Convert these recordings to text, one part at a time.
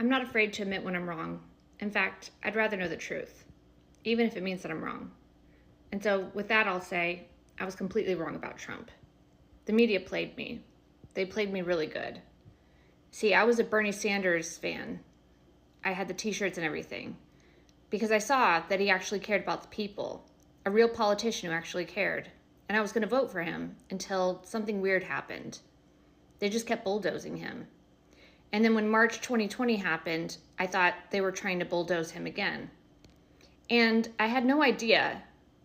I'm not afraid to admit when I'm wrong. In fact, I'd rather know the truth, even if it means that I'm wrong. And so with that, I'll say I was completely wrong about Trump. The media played me. They played me really good. See, I was a Bernie Sanders fan. I had the t-shirts and everything because I saw that he actually cared about the people, a real politician who actually cared. And I was going to vote for him until something weird happened. They just kept bulldozing him. And then when March 2020 happened, I thought they were trying to bulldoze him again. And I had no idea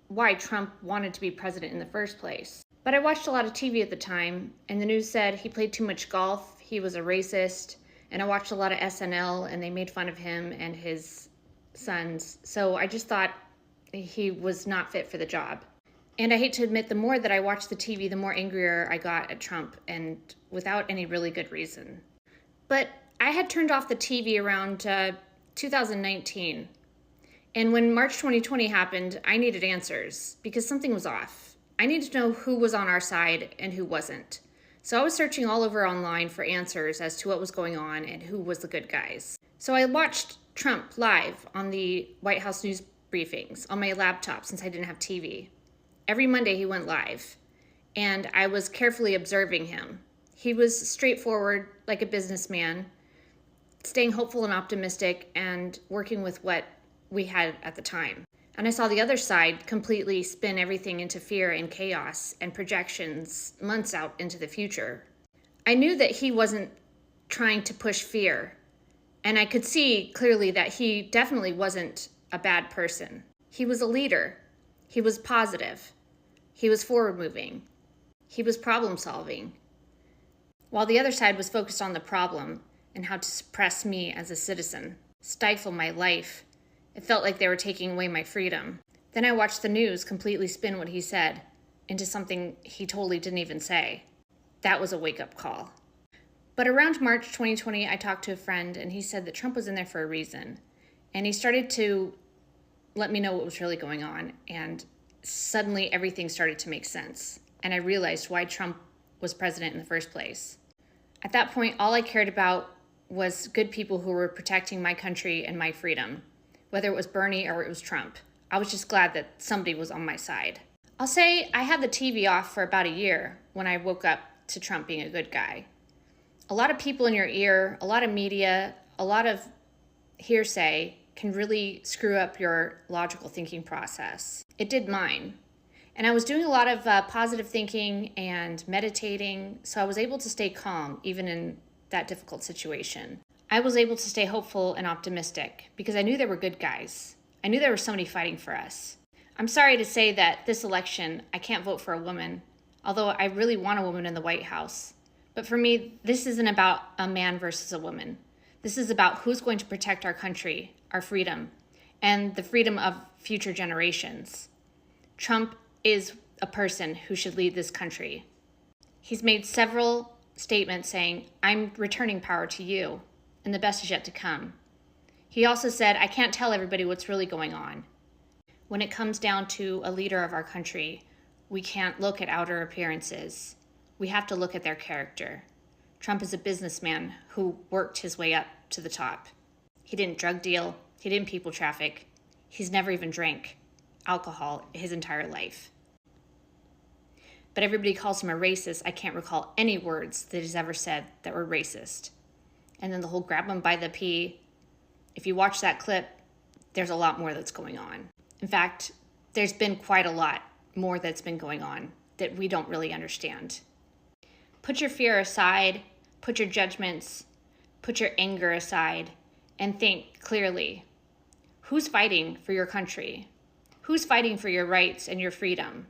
why Trump wanted to be president in the first place. But I watched a lot of TV at the time, and the news said he played too much golf, he was a racist, and I watched a lot of SNL, and they made fun of him and his sons. So I just thought he was not fit for the job. And I hate to admit, the more that I watched the TV, the more angrier I got at Trump, and without any really good reason. But I had turned off the TV around 2019. And when March 2020 happened, I needed answers because something was off. I needed to know who was on our side and who wasn't. So I was searching all over online for answers as to what was going on and who was the good guys. So I watched Trump live on the White House news briefings on my laptop since I didn't have TV. Every Monday he went live, and I was carefully observing him. He was straightforward, like a businessman, staying hopeful and optimistic and working with what we had at the time. And I saw the other side completely spin everything into fear and chaos and projections months out into the future. I knew that he wasn't trying to push fear, and I could see clearly that he definitely wasn't a bad person. He was a leader. He was positive. He was forward-moving. He was problem-solving. While the other side was focused on the problem and how to suppress me as a citizen, stifle my life. It felt like they were taking away my freedom. Then I watched the news completely spin what he said into something he totally didn't even say. That was a wake-up call. But around March 2020, I talked to a friend, and he said that Trump was in there for a reason. And he started to let me know what was really going on, and suddenly everything started to make sense. And I realized why Trump was president in the first place. At that point, all I cared about was good people who were protecting my country and my freedom. Whether it was Bernie or it was Trump. I was just glad that somebody was on my side. I'll say I had the TV off for about a year when I woke up to Trump being a good guy. A lot of people in your ear, a lot of media, a lot of hearsay can really screw up your logical thinking process. It did mine. And I was doing a lot of positive thinking and meditating, so I was able to stay calm even in that difficult situation. I was able to stay hopeful and optimistic because I knew there were good guys. I knew there was somebody fighting for us. I'm sorry to say that this election, I can't vote for a woman, although I really want a woman in the White House. But for me, this isn't about a man versus a woman. This is about who's going to protect our country, our freedom, and the freedom of future generations. Trump is a person who should lead this country. He's made several statements saying, "I'm returning power to you, and the best is yet to come." He also said, "I can't tell everybody what's really going on." When it comes down to a leader of our country, we can't look at outer appearances. We have to look at their character. Trump is a businessman who worked his way up to the top. He didn't drug deal. He didn't people traffic. He's never even drank alcohol his entire life. But everybody calls him a racist. I can't recall any words that he's ever said that were racist. And then the whole grab him by the pee. If you watch that clip, there's a lot more that's going on. In fact, there's been quite a lot more that's been going on that we don't really understand. Put your fear aside, put your judgments, put your anger aside, and think clearly. Who's fighting for your country? Who's fighting for your rights and your freedom?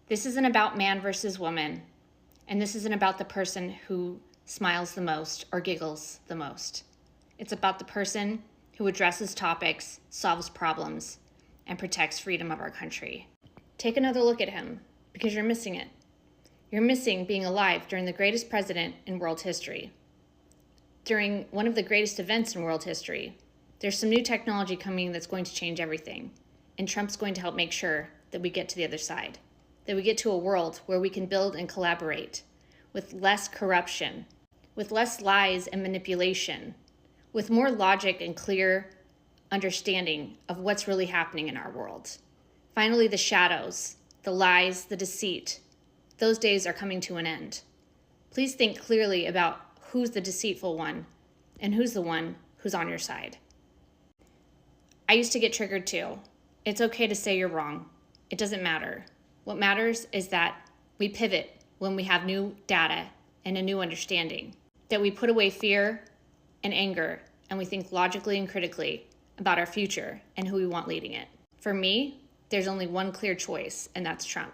This isn't about man versus woman, and this isn't about the person who smiles the most or giggles the most. It's about the person who addresses topics, solves problems, and protects freedom of our country. Take another look at him, because you're missing it. You're missing being alive during the greatest president in world history. During one of the greatest events in world history, there's some new technology coming that's going to change everything, and Trump's going to help make sure that we get to the other side, that we get to a world where we can build and collaborate with less corruption, with less lies and manipulation, with more logic and clear understanding of what's really happening in our world. Finally, the shadows, the lies, the deceit, those days are coming to an end. Please think clearly about who's the deceitful one and who's the one who's on your side. I used to get triggered too. It's okay to say you're wrong. It doesn't matter. What matters is that we pivot when we have new data and a new understanding, that we put away fear and anger and we think logically and critically about our future and who we want leading it. For me, there's only one clear choice, and that's Trump.